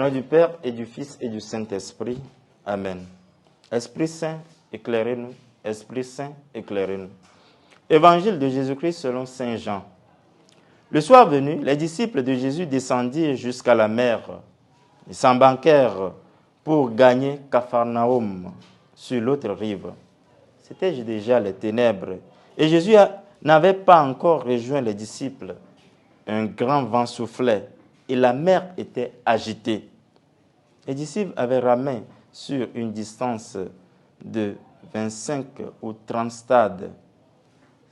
nom du Père et du Fils et du Saint-Esprit. Amen. Esprit Saint, éclairez-nous. Esprit Saint, éclairez-nous. Évangile de Jésus-Christ selon Saint Jean. Le soir venu, les disciples de Jésus descendirent jusqu'à la mer. Ils s'embarquèrent pour gagner Capharnaüm sur l'autre rive. C'était déjà les ténèbres et Jésus n'avait pas encore rejoint les disciples. Un grand vent soufflait et la mer était agitée. Les disciples avaient ramé sur une distance de 25 ou 30 stades,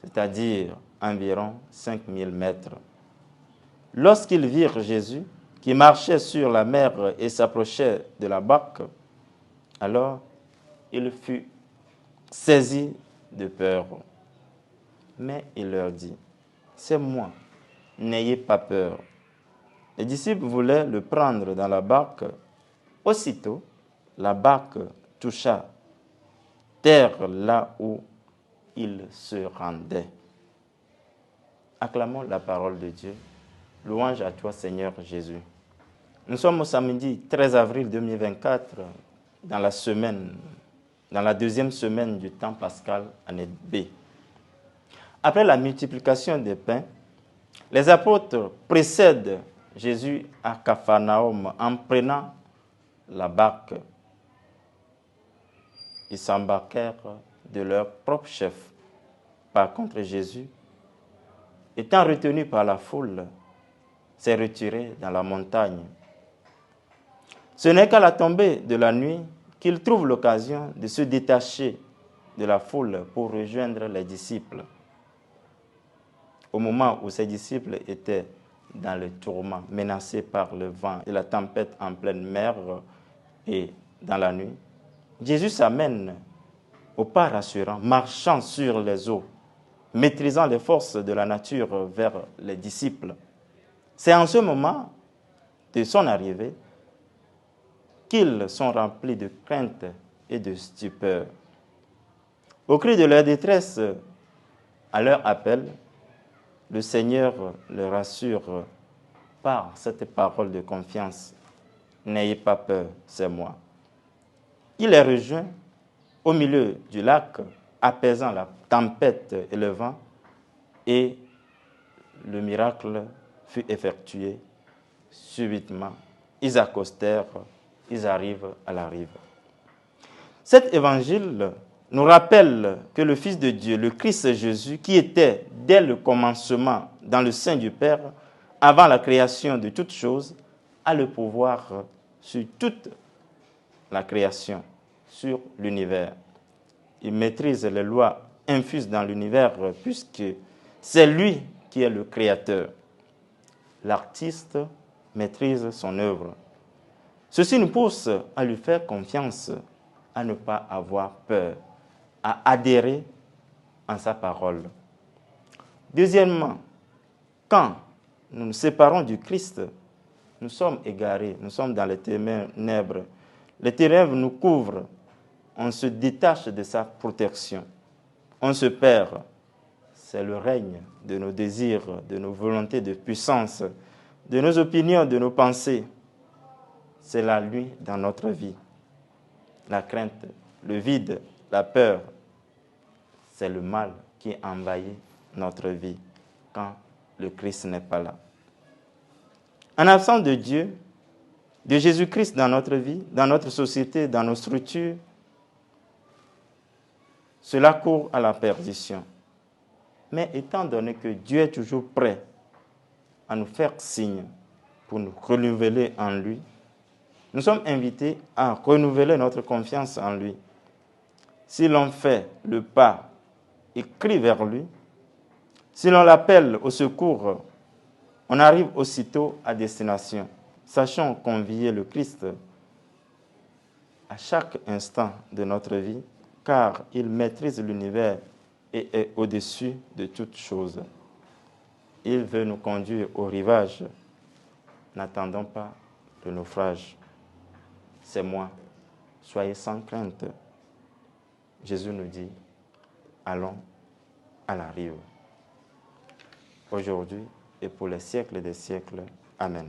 c'est-à-dire environ 5000 mètres. Lorsqu'ils virent Jésus qui marchait sur la mer et s'approchait de la barque, alors il fut saisi de peur. Mais il leur dit, « C'est moi, n'ayez pas peur. » Les disciples voulaient le prendre dans la barque. Aussitôt, la barque toucha terre là où il se rendait. Acclamons la parole de Dieu. Louange à toi, Seigneur Jésus. Nous sommes au samedi 13 avril 2024, dans la deuxième semaine du temps pascal, année B. Après la multiplication des pains, les apôtres précèdent Jésus à Capharnaüm en prenant la barque. Ils s'embarquèrent de leur propre chef. Par contre, Jésus, étant retenu par la foule, s'est retiré dans la montagne. Ce n'est qu'à la tombée de la nuit qu'il trouve l'occasion de se détacher de la foule pour rejoindre les disciples. Au moment où ses disciples étaient dans le tourment, menacés par le vent et la tempête en pleine mer et dans la nuit, Jésus s'amène au pas rassurant, marchant sur les eaux, maîtrisant les forces de la nature vers les disciples. C'est en ce moment de son arrivée qu'ils sont remplis de crainte et de stupeur. Au cri de leur détresse, à leur appel, le Seigneur leur rassure par cette parole de confiance. N'ayez pas peur, c'est moi. Il les rejoint au milieu du lac, apaisant la tempête et le vent, et le miracle fut effectué subitement. Ils accostèrent, ils arrivent à la rive. Cet évangile nous rappelle que le Fils de Dieu, le Christ Jésus, qui était dès le commencement dans le sein du Père, avant la création de toutes choses, a le pouvoir sur toute la création, sur l'univers. Il maîtrise les lois infuses dans l'univers puisque c'est lui qui est le créateur. L'artiste maîtrise son œuvre. Ceci nous pousse à lui faire confiance, à ne pas avoir peur, à adhérer en sa parole. Deuxièmement, quand nous nous séparons du Christ, nous sommes égarés, nous sommes dans les ténèbres. Les ténèbres nous couvrent, on se détache de sa protection, on se perd. C'est le règne de nos désirs, de nos volontés de puissance, de nos opinions, de nos pensées. C'est la nuit dans notre vie. La crainte, le vide, la peur, c'est le mal qui envahit notre vie quand le Christ n'est pas là. En absence de Dieu, de Jésus-Christ dans notre vie, dans notre société, dans nos structures, cela court à la perdition. Mais étant donné que Dieu est toujours prêt à nous faire signe pour nous renouveler en lui, nous sommes invités à renouveler notre confiance en lui. Si l'on fait le pas et crie vers lui, si l'on l'appelle au secours, on arrive aussitôt à destination. Sachons convier le Christ à chaque instant de notre vie, car il maîtrise l'univers et est au-dessus de toutes choses. Il veut nous conduire au rivage. N'attendons pas le naufrage. C'est moi. Soyez sans crainte. Jésus nous dit, allons à la rive. Aujourd'hui et pour les siècles des siècles. Amen.